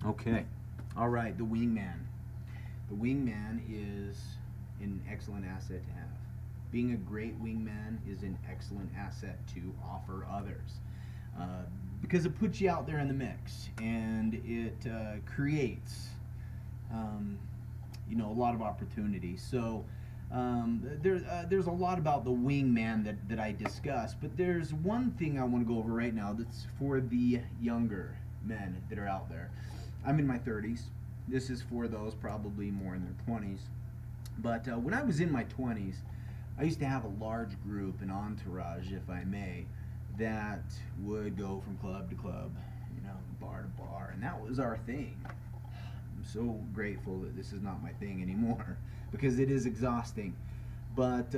Okay. All right, the wingman. The wingman is an excellent asset to have. Being a great wingman is an excellent asset to offer others uh, because it puts you out there in the mix and it creates, um, a lot of opportunity. So there's a lot about the wingman that I discussed, but there's one thing I want to go over right now that's for the younger men that are out there. I'm in my 30s. This is for those probably more in their 20s. But when I was in my 20s, I used to have a large group, an entourage, if I may, that would go from club to club, bar to bar, and that was our thing. I'm so grateful that this is not my thing anymore because it is exhausting. But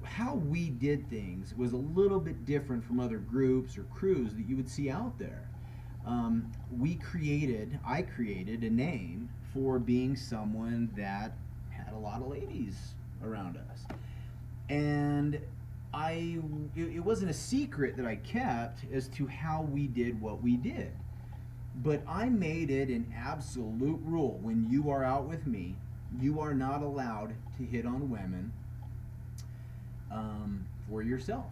how we did things was a little bit different from other groups or crews that you would see out there. I created a name for being someone that had a lot of ladies around us. And it wasn't a secret that I kept as to how we did what we did. But I made it an absolute rule. When you are out with me, you are not allowed to hit on women for yourself.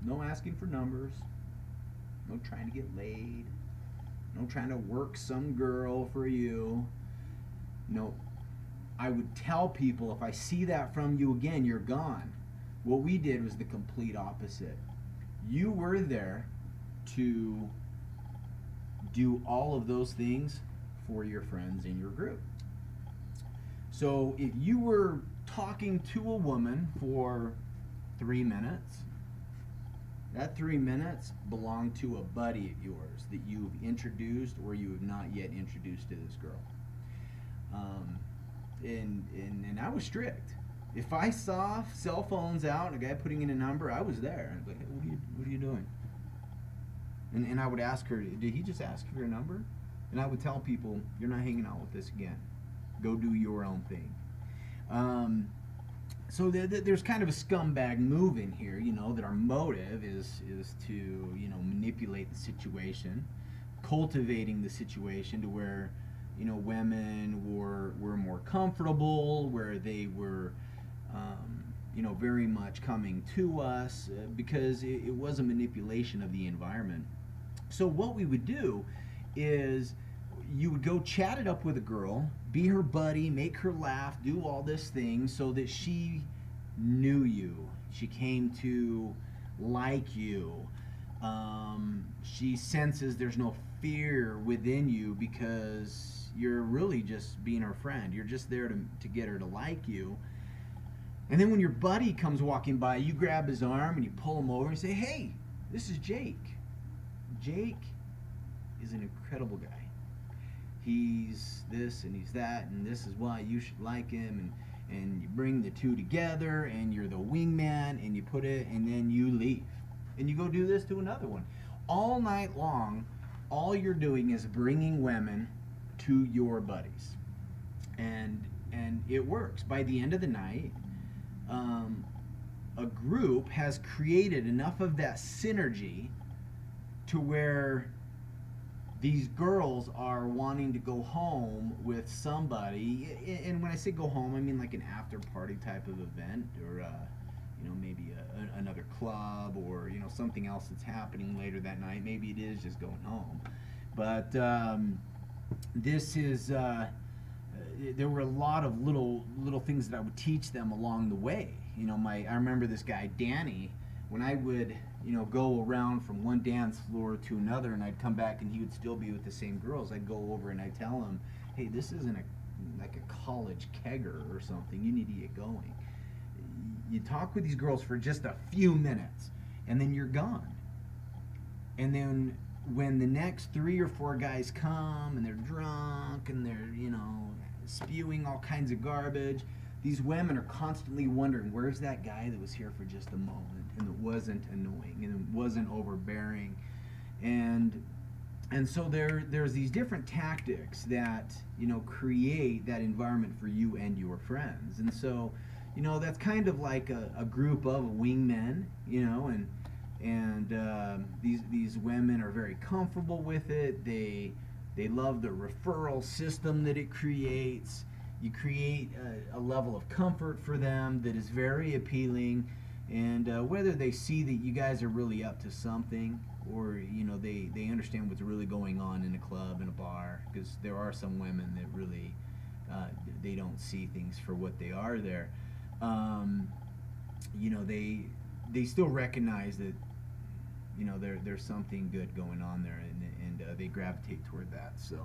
No asking for numbers. No trying to get laid. No trying to work some girl for you. No. I would tell people, if I see that from you again, you're gone. What we did was the complete opposite. You were there to do all of those things for your friends in your group. So if you were talking to a woman for 3 minutes, that 3 minutes belonged to a buddy of yours that you've introduced or you have not yet introduced to this girl. And I was strict. If I saw cell phones out and a guy putting in a number, I was there. I'd be like, hey, what are you doing? And I would ask her, did he just ask for your number? And I would tell people, you're not hanging out with this again. Go do your own thing. So there's kind of a scumbag move in here, that our motive is to, manipulate the situation, cultivating the situation to where, women were more comfortable, where they were, very much coming to us because it was a manipulation of the environment. So what we would do is you would go chat it up with a girl, be her buddy, make her laugh, do all this thing so that she knew you. She came to like you. She senses there's no fear within you because you're really just being her friend. You're just there to get her to like you. And then when your buddy comes walking by, you grab his arm and you pull him over and say, hey, this is Jake. Jake is an incredible guy. He's this and he's that, and this is why you should like him. And you bring the two together, and you're the wingman, and you put it, and then you leave. And you go do this to another one. All night long, all you're doing is bringing women to your buddies. And it works. By the end of the night, a group has created enough of that synergy to where these girls are wanting to go home with somebody. And when I say go home, I mean like an after party type of event, or maybe another club, or something else that's happening later that night. Maybe it is just going home, but this is there were a lot of little things that I would teach them along the way. I remember this guy Danny, when I would go around from one dance floor to another, and I'd come back and he would still be with the same girls. I'd go over and I'd tell him, hey, this isn't like a college kegger or something. You need to get going. You talk with these girls for just a few minutes, and then you're gone. And then when the next 3 or 4 guys come and they're drunk and they're spewing all kinds of garbage, these women are constantly wondering, where's that guy that was here for just a moment and it wasn't annoying and it wasn't overbearing. And so there's these different tactics that create that environment for you and your friends. And so that's kind of like a group of wingmen, and these women are very comfortable with it. They They love the referral system that it creates. You create a level of comfort for them that is very appealing. And whether they see that you guys are really up to something, or they understand what's really going on in a club, in a bar, because there are some women that really they don't see things for what they are there. Um, they still recognize that there's something good going on there, and they gravitate toward that. So